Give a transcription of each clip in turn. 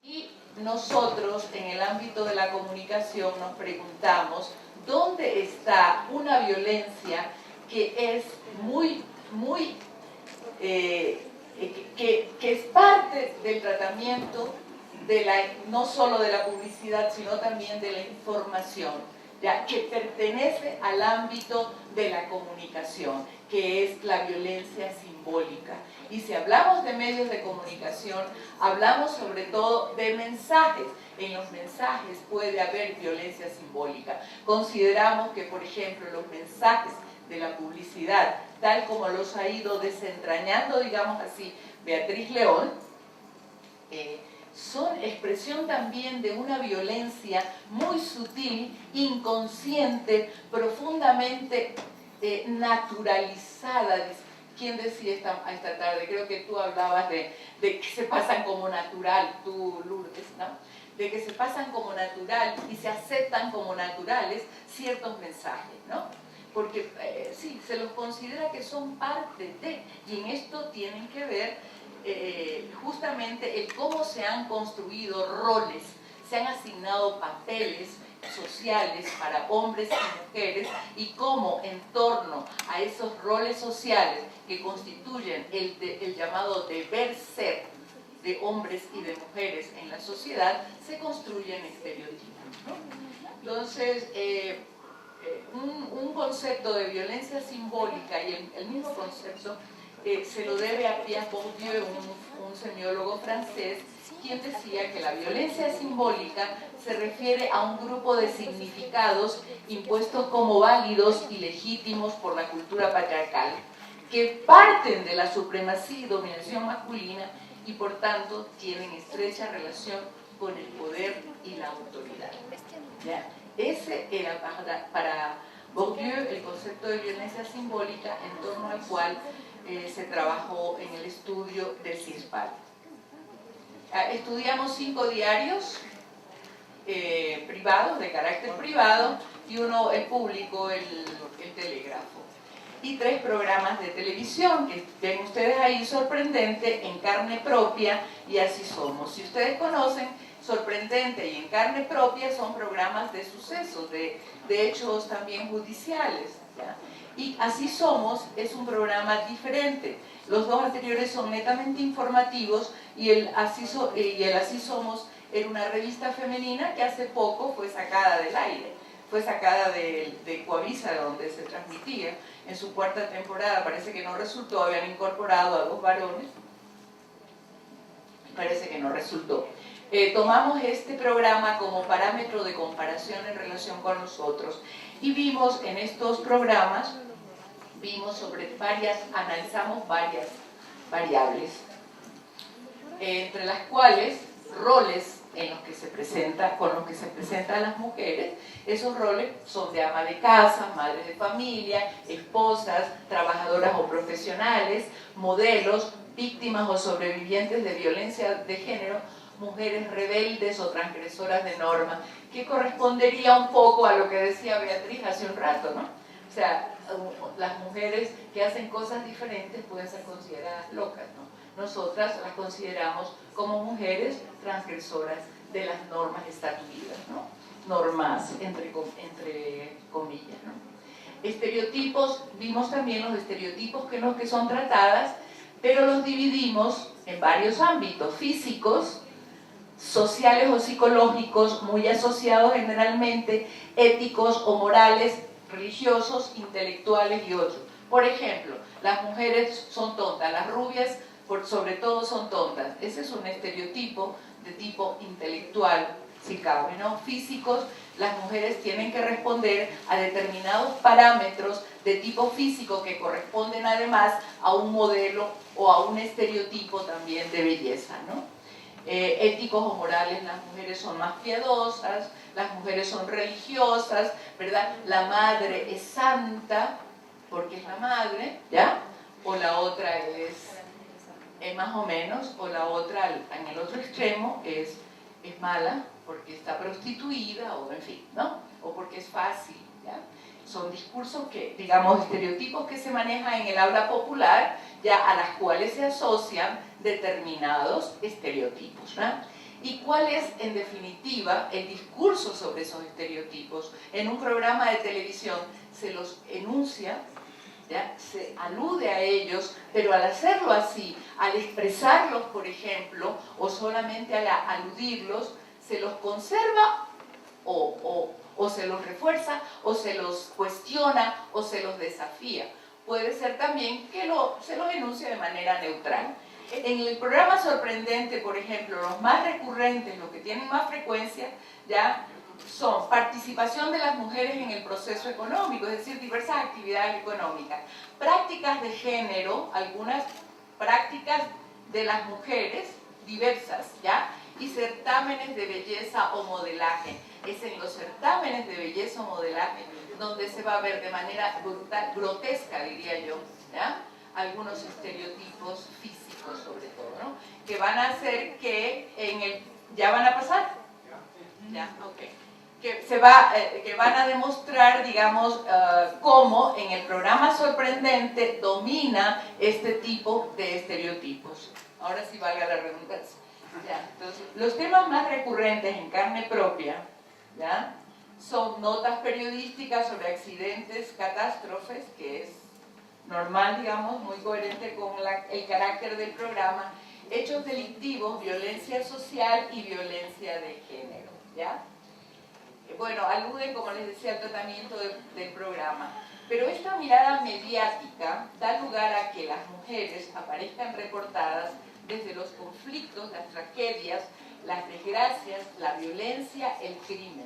Y nosotros en el ámbito de la comunicación nos preguntamos dónde está una violencia que es que es parte del tratamiento no solo de la publicidad, sino también de la información, ya que pertenece al ámbito de la comunicación, que es la violencia simbólica. Y si hablamos de medios de comunicación, hablamos sobre todo de mensajes. En los mensajes puede haber violencia simbólica. Consideramos que, por ejemplo, los mensajes de la publicidad, tal como los ha ido desentrañando, digamos así, Beatriz León, son expresión también de una violencia muy sutil, inconsciente, profundamente naturalizada. ¿Quién decía esta tarde? Creo que tú hablabas de que se pasan como natural, tú Lourdes, ¿no? De que se pasan como natural y se aceptan como naturales ciertos mensajes, ¿no? Porque sí, se los considera que son parte de, y en esto tienen que ver justamente el cómo se han construido roles, se han asignado papeles sociales para hombres y mujeres, y cómo en torno a esos roles sociales que constituyen el llamado deber ser de hombres y de mujeres en la sociedad, se construyen estereotipos, ¿no? Entonces, un concepto de violencia simbólica, y el mismo concepto se lo debe a Pierre Bourdieu, un semiólogo francés, quien decía que la violencia simbólica se refiere a un grupo de significados impuestos como válidos y legítimos por la cultura patriarcal, que parten de la supremacía y dominación masculina y por tanto tienen estrecha relación con el poder y la autoridad. ¿Ya? Ese era para Bourdieu el concepto de violencia simbólica, en torno al cual se trabajó en el estudio del CISPAL. Estudiamos 5 diarios privados, de carácter privado, y uno el público, el Telégrafo. Y 3 programas de televisión, que ven ustedes ahí, Sorprendente, En Carne Propia y Así Somos. Si ustedes conocen, Sorprendente y En Carne Propia son programas de sucesos, de hechos también judiciales, ¿ya? Y Así Somos es un programa diferente. Los 2 anteriores son netamente informativos, y el Así Somos era una revista femenina que hace poco fue sacada del aire, fue sacada de Coavisa, donde se transmitía. En su 4ª temporada parece que no resultó, habían incorporado a 2 varones, parece que no resultó. Tomamos este programa como parámetro de comparación en relación con los otros, y vimos en estos programas, analizamos varias variables, entre las cuales roles con los que se presentan las mujeres. Esos roles son de ama de casa, madres de familia, esposas, trabajadoras o profesionales, modelos, víctimas o sobrevivientes de violencia de género, mujeres rebeldes o transgresoras de norma, que correspondería un poco a lo que decía Beatriz hace un rato, ¿no? O sea, las mujeres que hacen cosas diferentes pueden ser consideradas locas, ¿no? Nosotras las consideramos como mujeres transgresoras de las normas estatuidas, ¿no? Normas entre comillas, ¿no? Estereotipos, vimos también los estereotipos que son tratadas, pero los dividimos en varios ámbitos: físicos, sociales o psicológicos, muy asociados generalmente, éticos o morales, religiosos, intelectuales y otros. Por ejemplo, las mujeres son tontas, las rubias sobre todo son tontas. Ese es un estereotipo de tipo intelectual, si cabe, ¿no? Físicos, las mujeres tienen que responder a determinados parámetros de tipo físico que corresponden además a un modelo o a un estereotipo también de belleza, ¿no? Éticos o morales, las mujeres son más piadosas, las mujeres son religiosas, ¿verdad? La madre es santa porque es la madre, ¿ya? O la otra es más o menos, o la otra en el otro extremo es mala porque está prostituida, o en fin, ¿no? O porque es fácil, ¿ya? Son discursos que, digamos, estereotipos que se manejan en el habla popular, ya, a las cuales se asocian determinados estereotipos, ¿no? y cuál es, en definitiva, el discurso sobre esos estereotipos. En un programa de televisión se los enuncia, ¿ya? Se alude a ellos, pero al hacerlo así, al expresarlos, por ejemplo, o solamente al aludirlos, se los conserva o se los refuerza, o se los cuestiona, o se los desafía. Puede ser también que se los enuncia de manera neutral. En el programa Sorprendente, por ejemplo, los más recurrentes, los que tienen más frecuencia, ya son participación de las mujeres en el proceso económico, es decir, diversas actividades económicas, prácticas de género, algunas prácticas de las mujeres diversas, ¿ya? Y certámenes de belleza o modelaje. Es en los certámenes de belleza o modelaje donde se va a ver de manera brutal, grotesca, diría yo, ¿ya? Algunos estereotipos físicos sobre todo, ¿no? Que van a hacer que en el... ¿Ya van a pasar? Ya, ok. Que van a demostrar, digamos, cómo en el programa Sorprendente domina este tipo de estereotipos. Ahora sí valga la redundancia. Ya, entonces, los temas más recurrentes en Carne Propia, ¿ya? Son notas periodísticas sobre accidentes, catástrofes, que es normal, digamos, muy coherente con el carácter del programa, hechos delictivos, violencia social y violencia de género, ¿ya? Bueno, alude, como les decía, al tratamiento del programa. Pero esta mirada mediática da lugar a que las mujeres aparezcan reportadas desde los conflictos, las tragedias, las desgracias, la violencia, el crimen.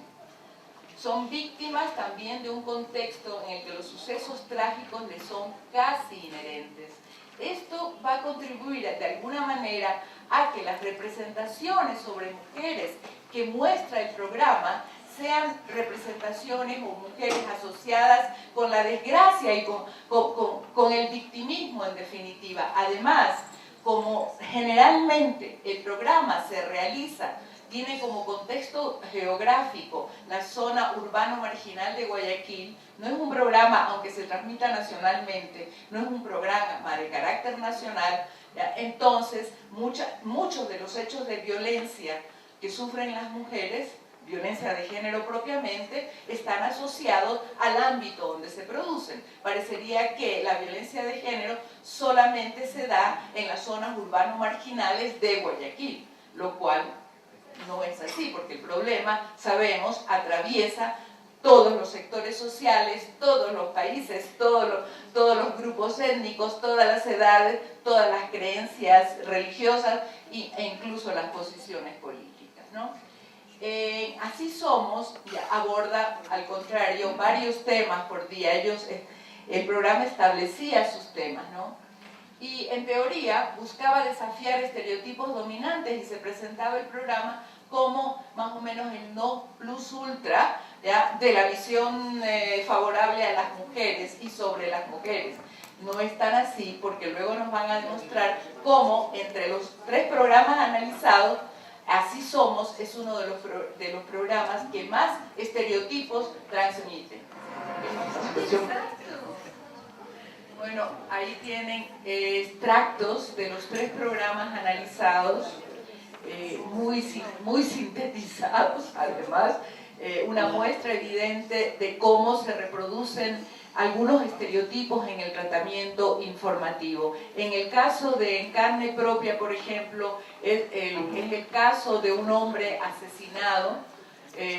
Son víctimas también de un contexto en el que los sucesos trágicos les son casi inherentes. Esto va a contribuir de alguna manera a que las representaciones sobre mujeres que muestra el programa sean representaciones o mujeres asociadas con la desgracia y con el victimismo en definitiva. Además, como generalmente el programa se realiza, tiene como contexto geográfico la zona urbano marginal de Guayaquil, no es un programa, aunque se transmita nacionalmente, no es un programa de carácter nacional, ¿ya? Entonces muchos de los hechos de violencia que sufren las mujeres, violencia de género propiamente, están asociados al ámbito donde se producen. Parecería que la violencia de género solamente se da en las zonas urbanos marginales de Guayaquil, lo cual no es así, porque el problema, sabemos, atraviesa todos los sectores sociales, todos los países, todos los grupos étnicos, todas las edades, todas las creencias religiosas e incluso las posiciones políticas, ¿no? Así Somos aborda, al contrario, varios temas por día. El programa establecía sus temas, ¿no? Y en teoría buscaba desafiar estereotipos dominantes y se presentaba el programa como más o menos el no plus ultra, ¿ya? De la visión favorable a las mujeres y sobre las mujeres. No es tan así, porque luego nos van a demostrar cómo entre los 3 programas analizados, Así Somos es uno de los programas que más estereotipos transmiten. Bueno, ahí tienen extractos de los 3 programas analizados, muy sintetizados, además, una muestra evidente de cómo se reproducen algunos estereotipos en el tratamiento informativo. En el caso de Carne Propia, por ejemplo, es el caso de un hombre asesinado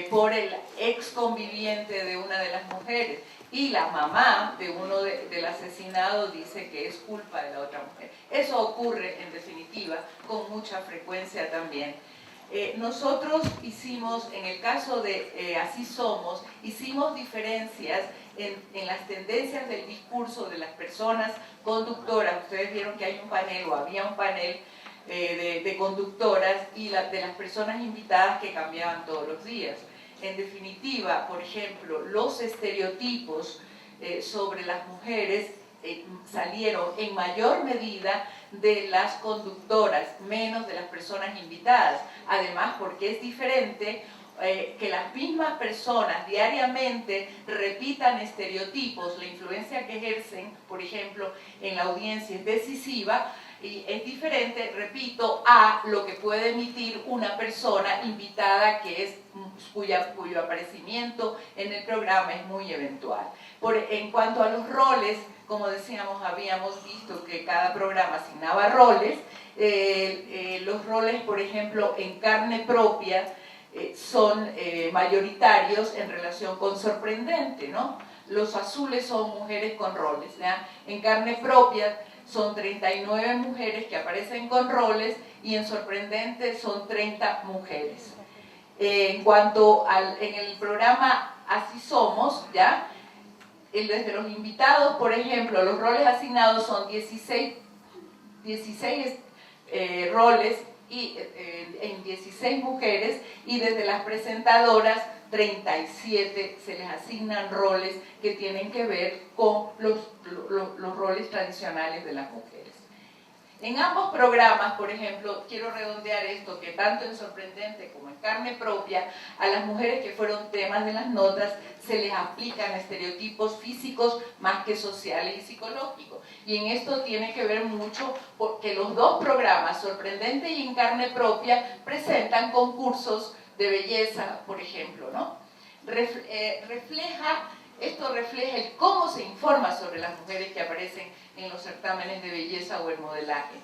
por el ex conviviente de una de las mujeres, y la mamá de uno del asesinado dice que es culpa de la otra mujer. Eso ocurre, en definitiva, con mucha frecuencia también. Nosotros hicimos, en el caso de Así Somos, hicimos diferencias en las tendencias del discurso de las personas conductoras. Ustedes vieron que hay un panel, o había un panel de conductoras, y de las personas invitadas que cambiaban todos los días. En definitiva, por ejemplo, los estereotipos sobre las mujeres salieron en mayor medida de las conductoras, menos de las personas invitadas. Además, porque es diferente que las mismas personas diariamente repitan estereotipos, la influencia que ejercen, por ejemplo, en la audiencia es decisiva, Y es diferente, repito, a lo que puede emitir una persona invitada cuyo aparecimiento en el programa es muy eventual. En cuanto a los roles, como decíamos, habíamos visto que cada programa asignaba roles. Los roles, por ejemplo, en Carne Propia son mayoritarios en relación con Sorprendente, ¿no? Los azules son mujeres con roles, ¿ya? En Carne Propia son 39 mujeres que aparecen con roles y en Sorprendente son 30 mujeres. En cuanto en el programa Así Somos, ¿ya? Desde los invitados, por ejemplo, los roles asignados son 16 roles y, en 16 mujeres, y desde las presentadoras 37 se les asignan roles que tienen que ver con los roles tradicionales de las mujeres. En ambos programas, por ejemplo, quiero redondear esto, que tanto en Sorprendente como en Carne Propia, a las mujeres que fueron temas de las notas se les aplican estereotipos físicos más que sociales y psicológicos. Y en esto tiene que ver mucho porque los dos programas, Sorprendente y en Carne Propia, presentan concursos de belleza, por ejemplo, ¿no? Esto refleja el cómo se informa sobre las mujeres que aparecen en los certámenes de belleza o el modelaje.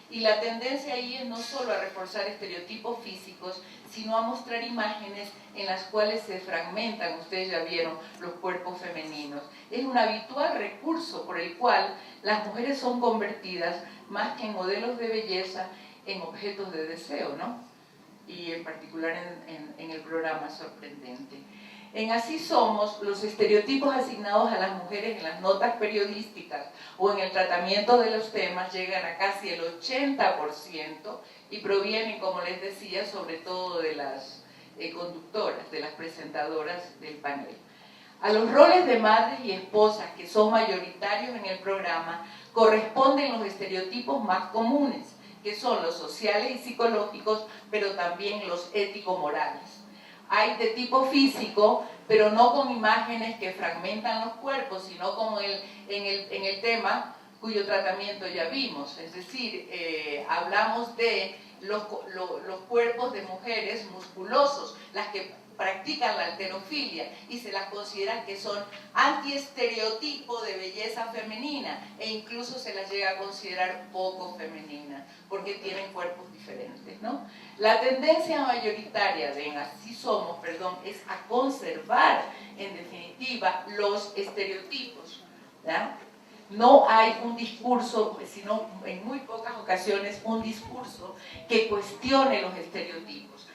Y la tendencia ahí es no solo a reforzar estereotipos físicos, sino a mostrar imágenes en las cuales se fragmentan, ustedes ya vieron, los cuerpos femeninos. Es un habitual recurso por el cual las mujeres son convertidas, más que en modelos de belleza, en objetos de deseo, ¿no? Y en particular en el programa Sorprendente. En Así Somos, los estereotipos asignados a las mujeres en las notas periodísticas o en el tratamiento de los temas llegan a casi el 80% y provienen, como les decía, sobre todo de las conductoras, de las presentadoras del panel. A los roles de madres y esposas, que son mayoritarios en el programa, corresponden los estereotipos más comunes, que son los sociales y psicológicos, pero también los ético-morales. Hay de tipo físico, pero no con imágenes que fragmentan los cuerpos, sino como en el tema cuyo tratamiento ya vimos. Es decir, hablamos de los cuerpos de mujeres musculosos, las que practican la halterofilia y se las consideran que son antiestereotipo de belleza femenina e incluso se las llega a considerar poco femeninas porque tienen cuerpos diferentes, ¿no? La tendencia mayoritaria de Así Somos, es a conservar en definitiva los estereotipos, ¿ya? No hay un discurso, sino en muy pocas ocasiones un discurso que cuestione los estereotipos.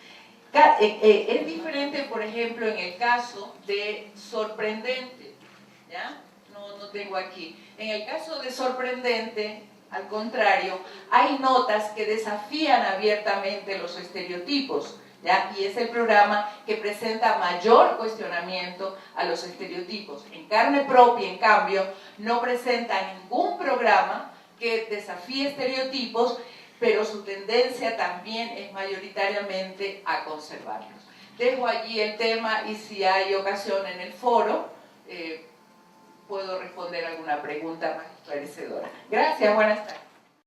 Es diferente, por ejemplo, en el caso de Sorprendente, ¿ya? No tengo aquí. En el caso de Sorprendente, al contrario, hay notas que desafían abiertamente los estereotipos, ¿ya? Y es el programa que presenta mayor cuestionamiento a los estereotipos. En Carne Propia, en cambio, no presenta ningún programa que desafíe estereotipos, pero su tendencia también es mayoritariamente a conservarlos. Dejo allí el tema y si hay ocasión en el foro, puedo responder alguna pregunta más esclarecedora. Gracias, buenas tardes.